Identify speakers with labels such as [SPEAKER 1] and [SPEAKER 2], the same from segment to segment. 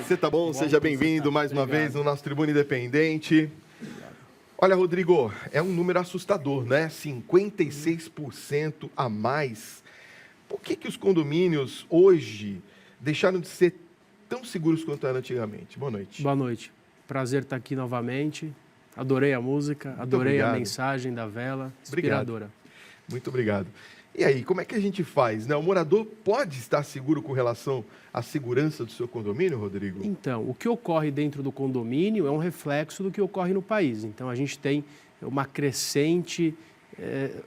[SPEAKER 1] você tá bom? Seja bem-vindo mais uma vez no nosso Tribuna Independente. Olha, Rodrigo, é um número assustador, né? 56% a mais. Por que os condomínios hoje deixaram de ser tão seguros quanto eram antigamente? Boa noite.
[SPEAKER 2] Boa noite. Prazer estar aqui novamente. Adorei a música, adorei a mensagem da vela, inspiradora.
[SPEAKER 1] Muito obrigado. E aí, como é que a gente faz, né? O morador pode estar seguro com relação à segurança do seu condomínio, Rodrigo?
[SPEAKER 2] Então, o que ocorre dentro do condomínio é um reflexo do que ocorre no país. Então, a gente tem uma crescente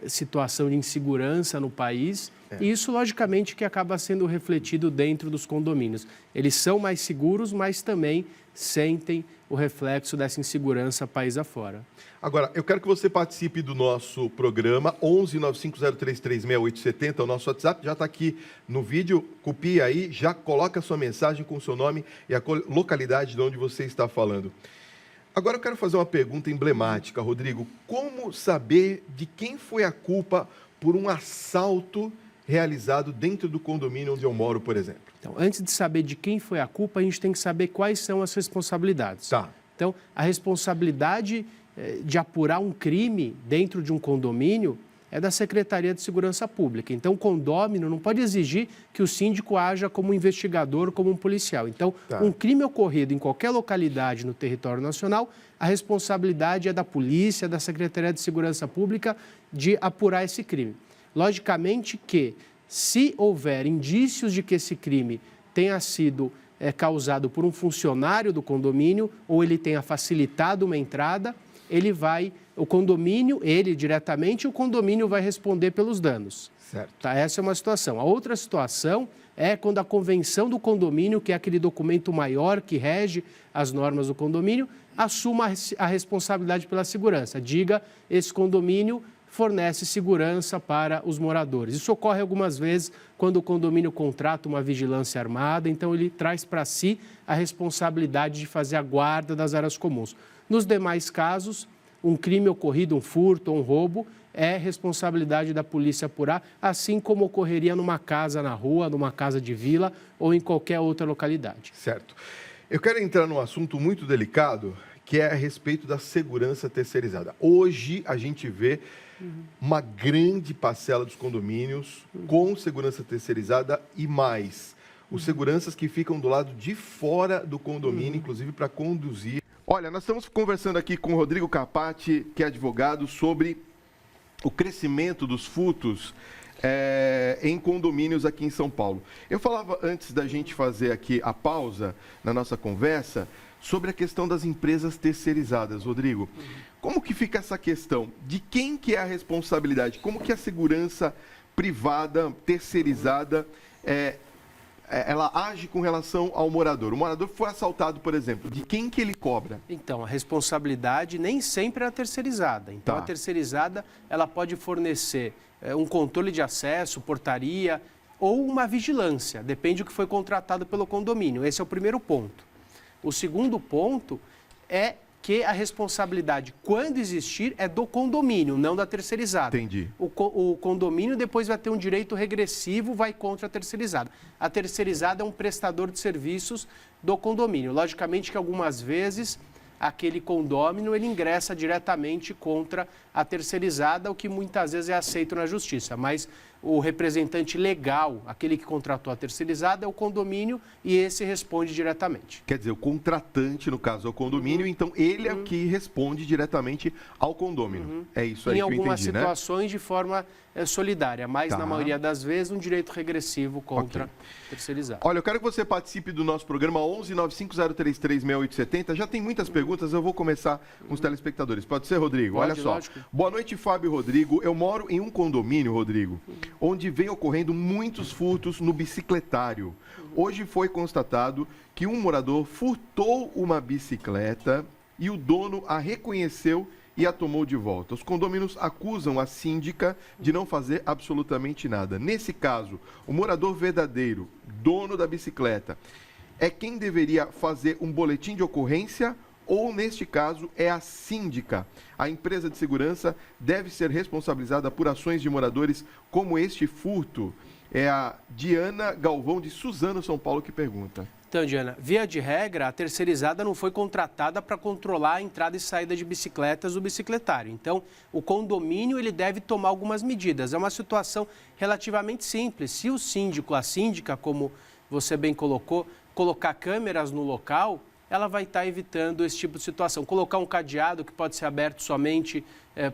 [SPEAKER 2] situação de insegurança no país e isso, logicamente, que acaba sendo refletido dentro dos condomínios. Eles são mais seguros, mas também sentem o reflexo dessa insegurança país afora.
[SPEAKER 1] Agora, eu quero que você participe do nosso programa 119503366870, o nosso WhatsApp já está aqui no vídeo, copia aí, já coloca a sua mensagem com o seu nome e a localidade de onde você está falando. Agora eu quero fazer uma pergunta emblemática, Rodrigo. Como saber de quem foi a culpa por um assalto realizado dentro do condomínio onde eu moro, por exemplo?
[SPEAKER 2] Então, antes de saber de quem foi a culpa, a gente tem que saber quais são as responsabilidades.
[SPEAKER 1] Tá.
[SPEAKER 2] Então, a responsabilidade de apurar um crime dentro de um condomínio é da Secretaria de Segurança Pública. Então, o condômino não pode exigir que o síndico haja como um investigador, como um policial. Então, um crime ocorrido em qualquer localidade no território nacional, a responsabilidade é da polícia, da Secretaria de Segurança Pública de apurar esse crime. Logicamente que, se houver indícios de que esse crime tenha sido causado por um funcionário do condomínio ou ele tenha facilitado uma entrada, o condomínio, ele diretamente, o condomínio vai responder pelos danos.
[SPEAKER 1] Certo.
[SPEAKER 2] Tá? Essa é uma situação. A outra situação é quando a convenção do condomínio, que é aquele documento maior que rege as normas do condomínio, assuma a responsabilidade pela segurança. Diga, esse condomínio fornece segurança para os moradores. Isso ocorre algumas vezes quando o condomínio contrata uma vigilância armada, então ele traz para si a responsabilidade de fazer a guarda das áreas comuns. Nos demais casos, um crime ocorrido, um furto ou um roubo, é responsabilidade da polícia apurar, assim como ocorreria numa casa na rua, numa casa de vila ou em qualquer outra localidade.
[SPEAKER 1] Certo. Eu quero entrar num assunto muito delicado, que é a respeito da segurança terceirizada. Hoje, a gente vê uma grande parcela dos condomínios com segurança terceirizada e mais. Os seguranças que ficam do lado de fora do condomínio, inclusive para conduzir. Olha, nós estamos conversando aqui com o Rodrigo Carpati, que é advogado, sobre o crescimento dos furtos em condomínios aqui em São Paulo. Eu falava antes da gente fazer aqui a pausa na nossa conversa sobre a questão das empresas terceirizadas, Rodrigo. Como que fica essa questão? De quem que é a responsabilidade? Como que a segurança privada, terceirizada, ela age com relação ao morador? O morador foi assaltado, por exemplo, de quem que ele cobra?
[SPEAKER 2] Então, a responsabilidade nem sempre é a terceirizada. Então, a terceirizada, ela pode fornecer um controle de acesso, portaria ou uma vigilância, depende do que foi contratado pelo condomínio. Esse é o primeiro ponto. O segundo ponto é que a responsabilidade, quando existir, é do condomínio, não da terceirizada.
[SPEAKER 1] Entendi.
[SPEAKER 2] O condomínio depois vai ter um direito regressivo, vai contra a terceirizada. A terceirizada é um prestador de serviços do condomínio. Logicamente que algumas vezes aquele condômino ele ingressa diretamente contra a terceirizada, o que muitas vezes é aceito na justiça, mas o representante legal, aquele que contratou a terceirizada, é o condomínio e esse responde diretamente.
[SPEAKER 1] Quer dizer, o contratante, no caso, é o condomínio, então ele é o que responde diretamente ao condômino. É isso aí que eu entendi, né?
[SPEAKER 2] Em algumas situações de forma solidária, mas na maioria das vezes um direito regressivo contra a terceirizada.
[SPEAKER 1] Olha, eu quero que você participe do nosso programa 119503366870. Já tem muitas perguntas, eu vou começar com os telespectadores. Pode ser, Rodrigo?
[SPEAKER 2] Pode,
[SPEAKER 1] olha só.
[SPEAKER 2] Lógico.
[SPEAKER 1] Boa noite, Fábio e Rodrigo. Eu moro em um condomínio, Rodrigo, onde vem ocorrendo muitos furtos no bicicletário. Hoje foi constatado que um morador furtou uma bicicleta e o dono a reconheceu e a tomou de volta. Os condôminos acusam a síndica de não fazer absolutamente nada. Nesse caso, o morador verdadeiro, dono da bicicleta, é quem deveria fazer um boletim de ocorrência ou, neste caso, é a síndica? A empresa de segurança deve ser responsabilizada por ações de moradores como este furto? É a Diana Galvão, de Suzano, São Paulo, que pergunta.
[SPEAKER 2] Então, Diana, via de regra, a terceirizada não foi contratada para controlar a entrada e saída de bicicletas do bicicletário. Então, o condomínio ele deve tomar algumas medidas. É uma situação relativamente simples. Se o síndico, a síndica, como você bem colocou, colocar câmeras no local, ela vai estar evitando esse tipo de situação. Colocar um cadeado que pode ser aberto somente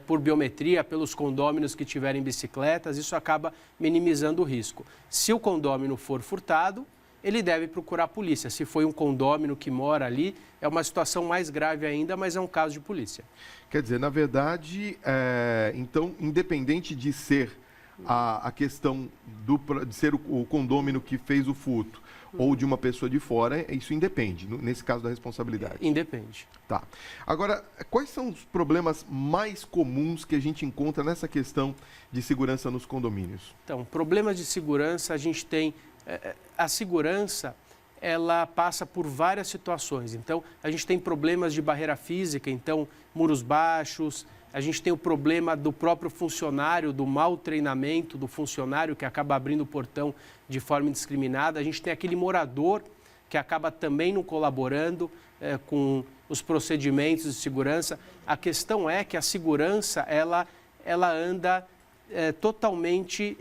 [SPEAKER 2] por biometria, pelos condôminos que tiverem bicicletas, isso acaba minimizando o risco. Se o condômino for furtado, ele deve procurar a polícia. Se foi um condômino que mora ali, é uma situação mais grave ainda, mas é um caso de polícia.
[SPEAKER 1] Quer dizer, na verdade, então, independente de ser a questão de ser o condômino que fez o furto ou de uma pessoa de fora, isso independe, nesse caso da responsabilidade.
[SPEAKER 2] Independe.
[SPEAKER 1] Tá. Agora, quais são os problemas mais comuns que a gente encontra nessa questão de segurança nos condomínios?
[SPEAKER 2] Então, problemas de segurança, a gente tem... A segurança, ela passa por várias situações. Então, a gente tem problemas de barreira física, então, muros baixos. A gente tem o problema do próprio funcionário, do mau treinamento do funcionário que acaba abrindo o portão de forma indiscriminada. A gente tem aquele morador que acaba também não colaborando com os procedimentos de segurança. A questão é que a segurança, ela anda... totalmente,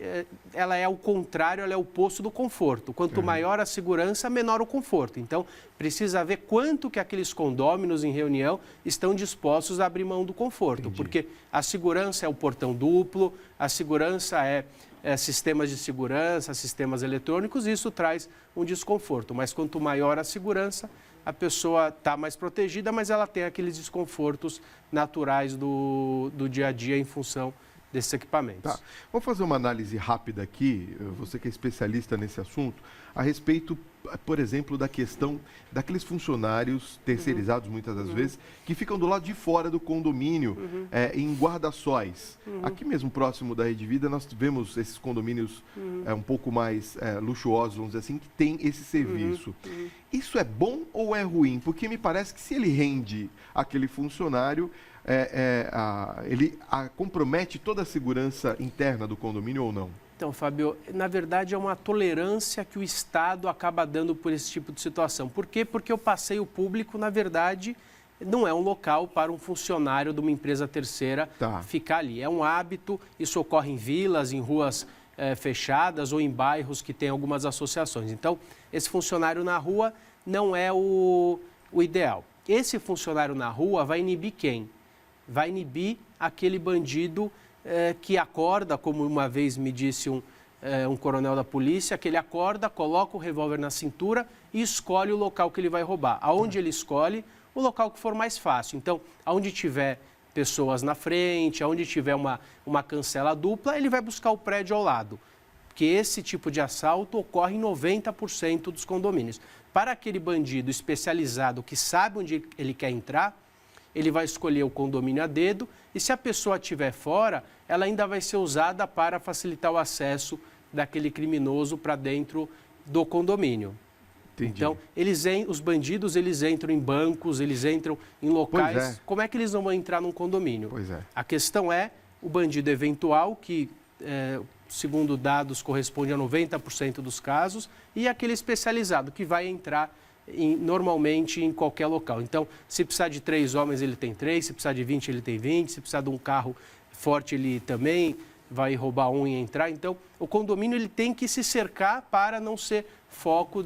[SPEAKER 2] ela é ao contrário, ela é o oposto do conforto. Quanto maior a segurança, menor o conforto. Então, precisa ver quanto que aqueles condôminos em reunião estão dispostos a abrir mão do conforto.
[SPEAKER 1] Entendi.
[SPEAKER 2] Porque a segurança é o portão duplo, a segurança é sistemas de segurança, sistemas eletrônicos, isso traz um desconforto. Mas quanto maior a segurança, a pessoa está mais protegida, mas ela tem aqueles desconfortos naturais do dia a dia em função desses equipamentos.
[SPEAKER 1] Tá. Vamos fazer uma análise rápida aqui, você que é especialista nesse assunto, a respeito, por exemplo, da questão daqueles funcionários terceirizados, muitas das vezes, que ficam do lado de fora do condomínio, em guarda-sóis. Aqui mesmo, próximo da Rede Vida, nós vemos esses condomínios um pouco mais luxuosos, vamos dizer assim, que tem esse serviço. Isso é bom ou é ruim? Porque me parece que se ele rende aquele funcionário, ele compromete toda a segurança interna do condomínio ou não?
[SPEAKER 2] Então, Fábio, na verdade é uma tolerância que o Estado acaba dando por esse tipo de situação. Por quê? Porque o passeio público, na verdade, não é um local para um funcionário de uma empresa terceira ficar ali. É um hábito, isso ocorre em vilas, em ruas fechadas ou em bairros que têm algumas associações. Então, esse funcionário na rua não é o ideal. Esse funcionário na rua vai inibir quem? Vai inibir aquele bandido que acorda, como uma vez me disse um coronel da polícia, que ele acorda, coloca o revólver na cintura e escolhe o local que ele vai roubar. Aonde ele escolhe? O local que for mais fácil. Então, aonde tiver pessoas na frente, aonde tiver uma cancela dupla, ele vai buscar o prédio ao lado. Porque esse tipo de assalto ocorre em 90% dos condomínios. Para aquele bandido especializado que sabe onde ele quer entrar, ele vai escolher o condomínio a dedo e se a pessoa estiver fora, ela ainda vai ser usada para facilitar o acesso daquele criminoso para dentro do condomínio.
[SPEAKER 1] Entendi.
[SPEAKER 2] Então, os bandidos, eles entram em bancos, eles entram em locais. Como é que eles não vão entrar num condomínio?
[SPEAKER 1] Pois é.
[SPEAKER 2] A questão é o bandido eventual, que, segundo dados, corresponde a 90% dos casos, e aquele especializado, que vai entrar normalmente em qualquer local. Então, se precisar de 3 homens, ele tem 3, se precisar de 20, ele tem 20, se precisar de um carro forte, ele também vai roubar um e entrar. Então, o condomínio ele tem que se cercar para não ser foco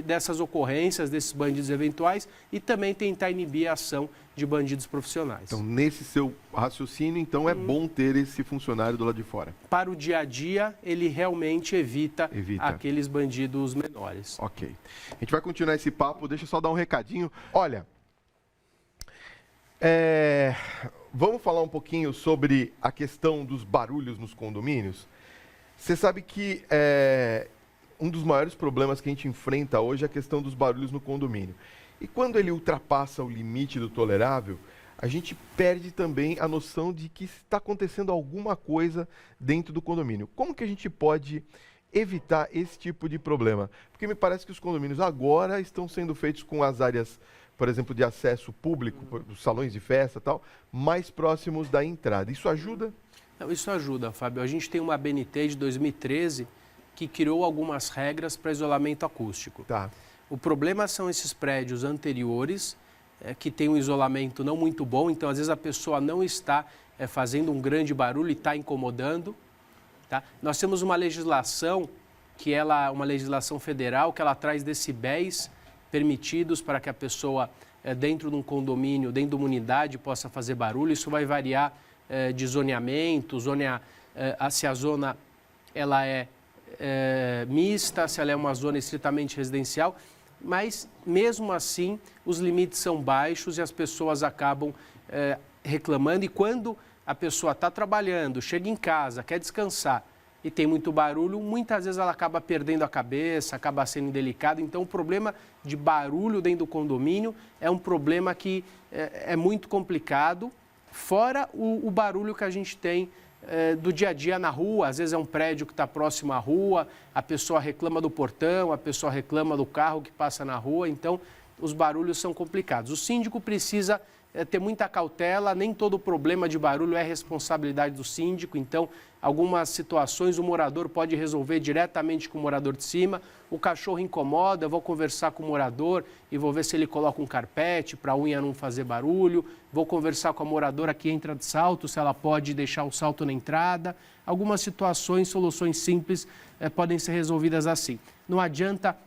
[SPEAKER 2] dessas ocorrências, desses bandidos eventuais e também tentar inibir a ação de bandidos profissionais.
[SPEAKER 1] Então, nesse seu raciocínio, então é bom ter esse funcionário do lado de fora.
[SPEAKER 2] Para o dia a dia, ele realmente evita aqueles bandidos menores.
[SPEAKER 1] Ok. A gente vai continuar esse papo, deixa eu só dar um recadinho. Olha, vamos falar um pouquinho sobre a questão dos barulhos nos condomínios. Você sabe que um dos maiores problemas que a gente enfrenta hoje é a questão dos barulhos no condomínio. E quando ele ultrapassa o limite do tolerável, a gente perde também a noção de que está acontecendo alguma coisa dentro do condomínio. Como que a gente pode evitar esse tipo de problema? Porque me parece que os condomínios agora estão sendo feitos com as áreas, por exemplo, de acesso público, os salões de festa e tal, mais próximos da entrada. Isso ajuda?
[SPEAKER 2] Não, isso ajuda, Fábio. A gente tem uma ABNT de 2013 que criou algumas regras para isolamento acústico.
[SPEAKER 1] Tá.
[SPEAKER 2] O problema são esses prédios anteriores, que têm um isolamento não muito bom, então às vezes a pessoa não está fazendo um grande barulho e está incomodando. Tá? Nós temos uma legislação, uma legislação federal, que ela traz decibéis permitidos para que a pessoa, dentro de um condomínio, dentro de uma unidade, possa fazer barulho. Isso vai variar de zoneamento, se a zona ela é mista, se ela é uma zona estritamente residencial, mas mesmo assim os limites são baixos e as pessoas acabam reclamando. E quando a pessoa está trabalhando, chega em casa, quer descansar e tem muito barulho, muitas vezes ela acaba perdendo a cabeça, acaba sendo indelicada. Então o problema de barulho dentro do condomínio é um problema que é muito complicado, fora o barulho que a gente tem do dia a dia na rua. Às vezes é um prédio que está próximo à rua, a pessoa reclama do portão, a pessoa reclama do carro que passa na rua, então os barulhos são complicados. O síndico precisa ter muita cautela, nem todo problema de barulho é responsabilidade do síndico, então algumas situações o morador pode resolver diretamente com o morador de cima. O cachorro incomoda, eu vou conversar com o morador e vou ver se ele coloca um carpete para a unha não fazer barulho. Vou conversar com a moradora que entra de salto, se ela pode deixar o salto na entrada. Algumas situações, soluções simples podem ser resolvidas assim. Não adianta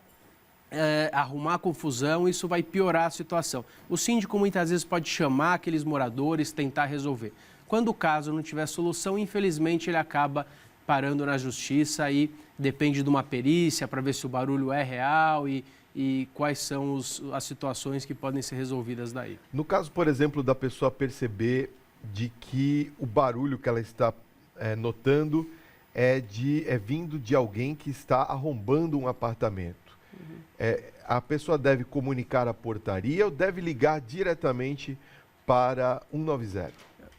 [SPEAKER 2] arrumar confusão, isso vai piorar a situação. O síndico muitas vezes pode chamar aqueles moradores, tentar resolver. Quando o caso não tiver solução, infelizmente ele acaba parando na justiça e depende de uma perícia para ver se o barulho é real e quais são as situações que podem ser resolvidas daí.
[SPEAKER 1] No caso, por exemplo, da pessoa perceber de que o barulho que ela está notando é vindo de alguém que está arrombando um apartamento. A pessoa deve comunicar a portaria ou deve ligar diretamente para 190?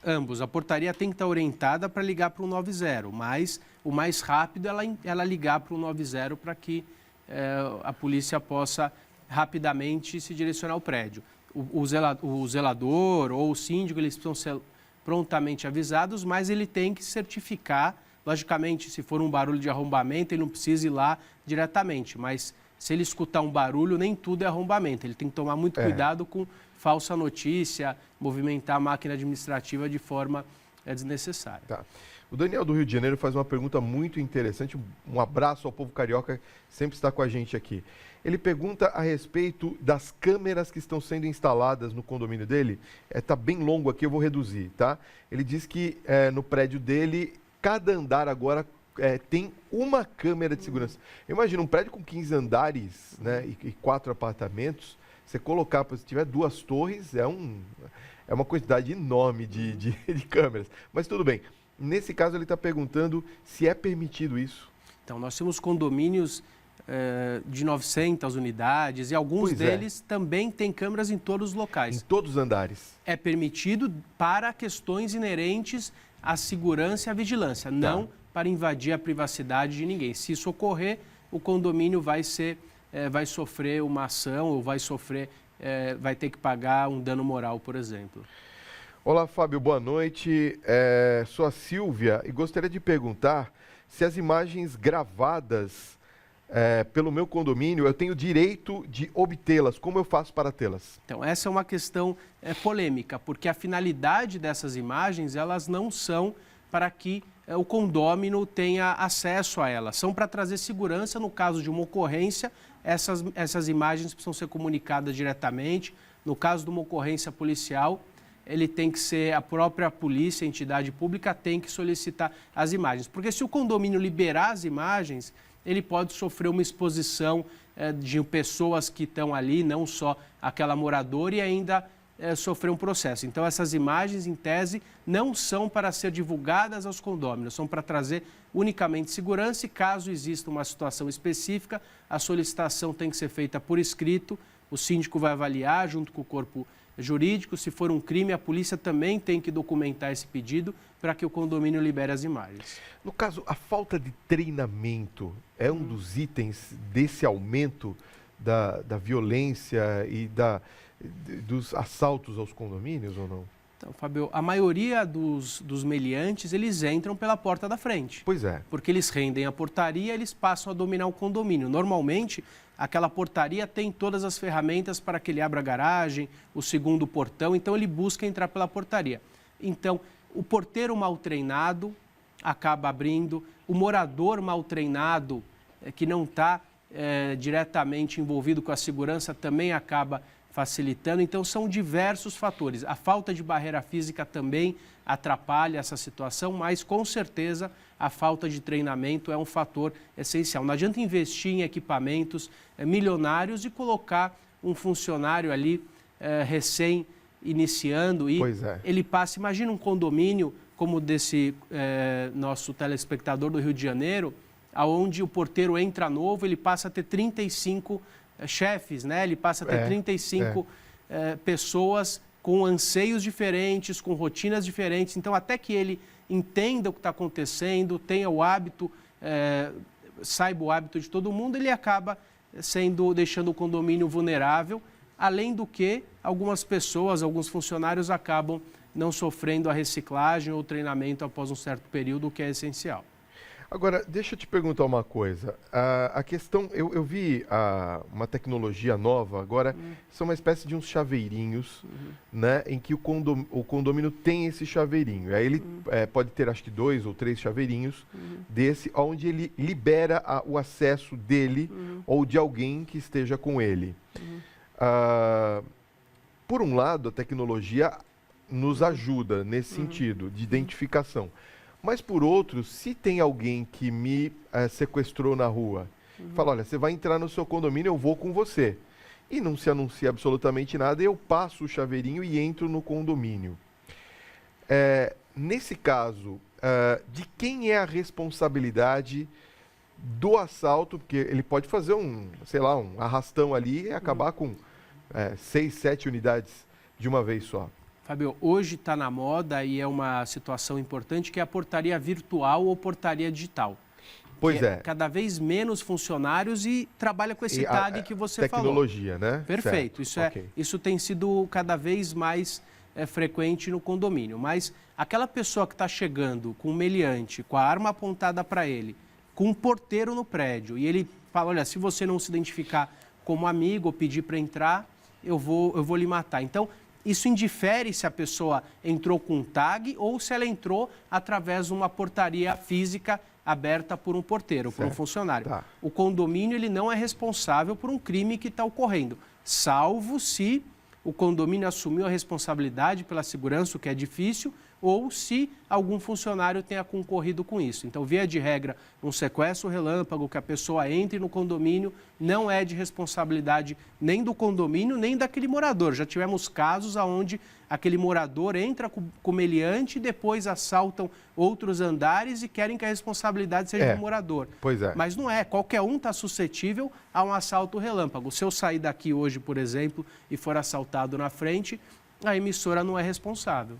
[SPEAKER 2] Ambos. A portaria tem que estar orientada para ligar para o 190, mas o mais rápido é ela ligar para o 190 para que a polícia possa rapidamente se direcionar ao prédio. O zelador ou o síndico, eles precisam ser prontamente avisados, mas ele tem que certificar. Logicamente, se for um barulho de arrombamento, ele não precisa ir lá diretamente, mas se ele escutar um barulho, nem tudo é arrombamento. Ele tem que tomar muito cuidado com falsa notícia, movimentar a máquina administrativa de forma desnecessária.
[SPEAKER 1] Tá. O Daniel do Rio de Janeiro faz uma pergunta muito interessante. Um abraço ao povo carioca que sempre está com a gente aqui. Ele pergunta a respeito das câmeras que estão sendo instaladas no condomínio dele. Está bem longo aqui, eu vou reduzir, tá? Ele diz que no prédio dele, cada andar agora tem uma câmera de segurança. Imagina um prédio com 15 andares, né, e 4 apartamentos, você colocar, se tiver 2 torres, é uma quantidade enorme de câmeras. Mas tudo bem. Nesse caso, ele está perguntando se é permitido isso.
[SPEAKER 2] Então, nós temos condomínios de 900 unidades e alguns deles também têm câmeras em todos os locais.
[SPEAKER 1] Em todos os andares.
[SPEAKER 2] É permitido para questões inerentes à segurança e à vigilância, não para invadir a privacidade de ninguém. Se isso ocorrer, o condomínio vai sofrer uma ação ou vai ter que pagar um dano moral, por exemplo.
[SPEAKER 1] Olá, Fábio, boa noite. Sou a Silvia e gostaria de perguntar se as imagens gravadas pelo meu condomínio, eu tenho direito de obtê-las. Como eu faço para tê-las?
[SPEAKER 2] Então, essa é uma questão polêmica, porque a finalidade dessas imagens, elas não são para que o condômino tenha acesso a elas. São para trazer segurança no caso de uma ocorrência. Essas imagens precisam ser comunicadas diretamente. No caso de uma ocorrência policial, ele tem que ser a própria polícia, a entidade pública, tem que solicitar as imagens. Porque se o condomínio liberar as imagens, ele pode sofrer uma exposição de pessoas que estão ali, não só aquela moradora, e ainda sofrer um processo. Então, essas imagens, em tese, não são para ser divulgadas aos condôminos, são para trazer unicamente segurança e, caso exista uma situação específica, a solicitação tem que ser feita por escrito, o síndico vai avaliar junto com o corpo jurídico. Se for um crime, a polícia também tem que documentar esse pedido para que o condomínio libere as imagens.
[SPEAKER 1] No caso, a falta de treinamento é um dos itens desse aumento da violência e dos assaltos aos condomínios ou não?
[SPEAKER 2] Então, Fábio, a maioria dos meliantes, eles entram pela porta da frente.
[SPEAKER 1] Pois é.
[SPEAKER 2] Porque eles rendem a portaria, eles passam a dominar o condomínio. Normalmente, aquela portaria tem todas as ferramentas para que ele abra a garagem, o segundo portão, então ele busca entrar pela portaria. Então, o porteiro mal treinado acaba abrindo, o morador mal treinado, que não está diretamente envolvido com a segurança, também acaba facilitando. Então, são diversos fatores. A falta de barreira física também atrapalha essa situação, mas, com certeza, a falta de treinamento é um fator essencial. Não adianta investir em equipamentos milionários e colocar um funcionário ali recém-iniciando e ele passa... Imagina um condomínio como desse nosso telespectador do Rio de Janeiro, onde o porteiro entra novo, ele passa a ter 35 chefes, né? Ele passa a ter 35 pessoas com anseios diferentes, com rotinas diferentes. Então, até que ele entenda o que está acontecendo, tenha o hábito, saiba o hábito de todo mundo, ele acaba deixando o condomínio vulnerável, além do que algumas pessoas, alguns funcionários acabam não sofrendo a reciclagem ou treinamento após um certo período, o que é essencial.
[SPEAKER 1] Agora, deixa eu te perguntar uma coisa. A questão, eu vi uma tecnologia nova agora, são uma espécie de uns chaveirinhos, né, em que o condomínio tem esse chaveirinho. Aí ele pode ter, acho que 2 ou 3 chaveirinhos desse, onde ele libera o acesso dele ou de alguém que esteja com ele. Por um lado, a tecnologia nos ajuda nesse sentido de identificação. Mas, por outro, se tem alguém que me sequestrou na rua, fala, olha, você vai entrar no seu condomínio, eu vou com você. E não se anuncia absolutamente nada, eu passo o chaveirinho e entro no condomínio. Nesse caso, de quem é a responsabilidade do assalto? Porque ele pode fazer um arrastão ali e acabar com 6, 7 unidades de uma vez só.
[SPEAKER 2] Fábio, hoje está na moda e é uma situação importante que é a portaria virtual ou portaria digital.
[SPEAKER 1] Pois é.
[SPEAKER 2] Cada vez menos funcionários e trabalha com esse tag que você falou.
[SPEAKER 1] Tecnologia, né?
[SPEAKER 2] Perfeito. Isso tem sido cada vez mais frequente no condomínio. Mas aquela pessoa que está chegando com um meliante, com a arma apontada para ele, com um porteiro no prédio, e ele fala, olha, se você não se identificar como amigo ou pedir para entrar, eu vou lhe matar. Então, isso indifere se a pessoa entrou com um tag ou se ela entrou através de uma portaria física aberta por um porteiro, por um funcionário.
[SPEAKER 1] Tá.
[SPEAKER 2] O condomínio ele não é responsável por um crime que está ocorrendo, salvo se o condomínio assumiu a responsabilidade pela segurança, o que é difícil, ou se algum funcionário tenha concorrido com isso. Então, via de regra, um sequestro relâmpago, que a pessoa entre no condomínio, não é de responsabilidade nem do condomínio, nem daquele morador. Já tivemos casos onde aquele morador entra com o meliante e depois assaltam outros andares e querem que a responsabilidade seja do morador.
[SPEAKER 1] Pois é.
[SPEAKER 2] Mas não é. Qualquer um está suscetível a um assalto relâmpago. Se eu sair daqui hoje, por exemplo, e for assaltado na frente, a emissora não é responsável.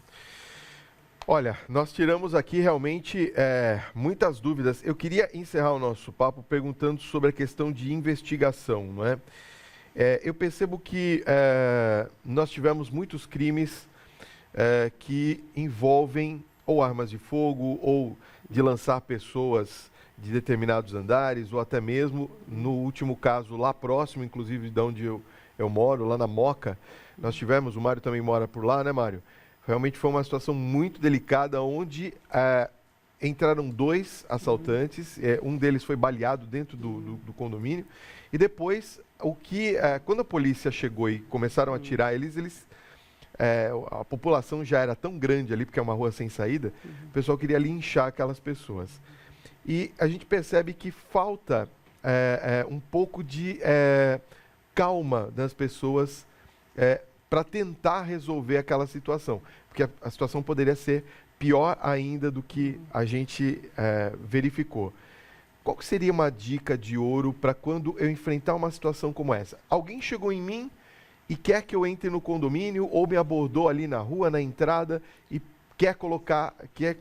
[SPEAKER 1] Olha, nós tiramos aqui realmente muitas dúvidas. Eu queria encerrar o nosso papo perguntando sobre a questão de investigação, não é? Eu percebo que nós tivemos muitos crimes que envolvem ou armas de fogo ou de lançar pessoas de determinados andares ou até mesmo, no último caso, lá próximo, inclusive de onde eu moro, lá na Moca, nós tivemos, o Mário também mora por lá, né, Mário? Realmente foi uma situação muito delicada, onde entraram 2 assaltantes, um deles foi baleado dentro do condomínio, e depois, quando a polícia chegou e começaram a atirar a população já era tão grande ali, porque é uma rua sem saída, o pessoal queria linchar aquelas pessoas. E a gente percebe que falta um pouco de calma das pessoas para tentar resolver aquela situação, porque a situação poderia ser pior ainda do que a gente verificou. Qual seria uma dica de ouro para quando eu enfrentar uma situação como essa? Alguém chegou em mim e quer que eu entre no condomínio ou me abordou ali na rua, na entrada, e quer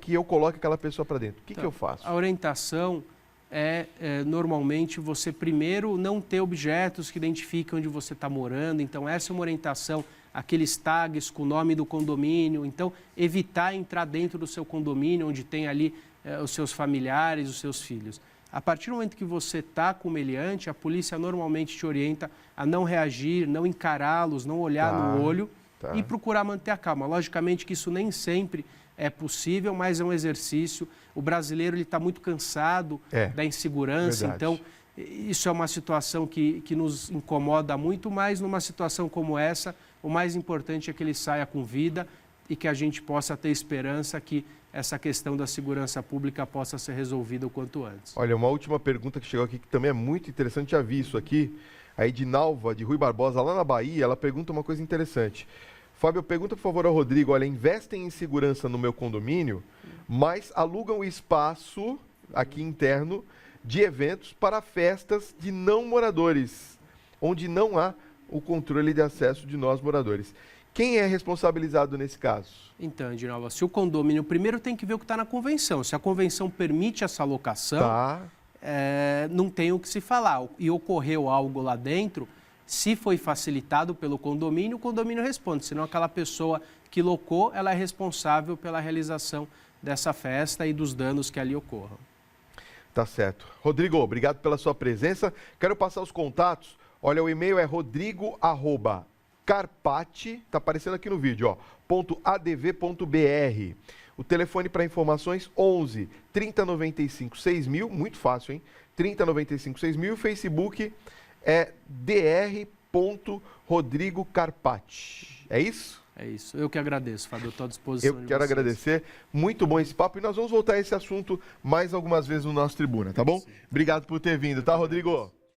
[SPEAKER 1] que eu coloque aquela pessoa para dentro. O que eu faço?
[SPEAKER 2] A orientação normalmente você primeiro não ter objetos que identificam onde você está morando. Então, essa é uma orientação aqueles tags com o nome do condomínio. Então, evitar entrar dentro do seu condomínio, onde tem ali os seus familiares, os seus filhos. A partir do momento que você está com o meliante, a polícia normalmente te orienta a não reagir, não encará-los, não olhar no olho e procurar manter a calma. Logicamente que isso nem sempre é possível, mas é um exercício. O brasileiro está muito cansado da insegurança, então isso é uma situação que nos incomoda muito, mas numa situação como essa, o mais importante é que ele saia com vida e que a gente possa ter esperança que essa questão da segurança pública possa ser resolvida o quanto antes.
[SPEAKER 1] Olha, uma última pergunta que chegou aqui, que também é muito interessante, já vi isso aqui, a Edinalva, de Rui Barbosa, lá na Bahia, ela pergunta uma coisa interessante. Fábio, pergunta por favor ao Rodrigo, olha, investem em segurança no meu condomínio, mas alugam espaço aqui interno de eventos para festas de não moradores, onde não há o controle de acesso de nós moradores. Quem é responsabilizado nesse caso?
[SPEAKER 2] Então, Edinalva, se o condomínio, primeiro tem que ver o que está na convenção. Se a convenção permite essa alocação, não tem o que se falar. E ocorreu algo lá dentro, se foi facilitado pelo condomínio, o condomínio responde. Senão aquela pessoa que locou, ela é responsável pela realização dessa festa e dos danos que ali ocorram.
[SPEAKER 1] Tá certo. Rodrigo, obrigado pela sua presença. Quero passar os contatos. Olha, o e-mail é rodrigo@carpati, tá aparecendo aqui no vídeo, ó, .adv.br. O telefone para informações 11 3095 6000, muito fácil, hein? 3095 6000. O Facebook é dr.rodrigocarpati. É isso?
[SPEAKER 2] É isso. Eu que agradeço, Fábio. Eu estou à disposição.
[SPEAKER 1] Eu quero agradecer. Muito bom esse papo e nós vamos voltar a esse assunto mais algumas vezes no nosso Tribuna, tá bom? Sim. Obrigado por ter vindo, tá, Rodrigo?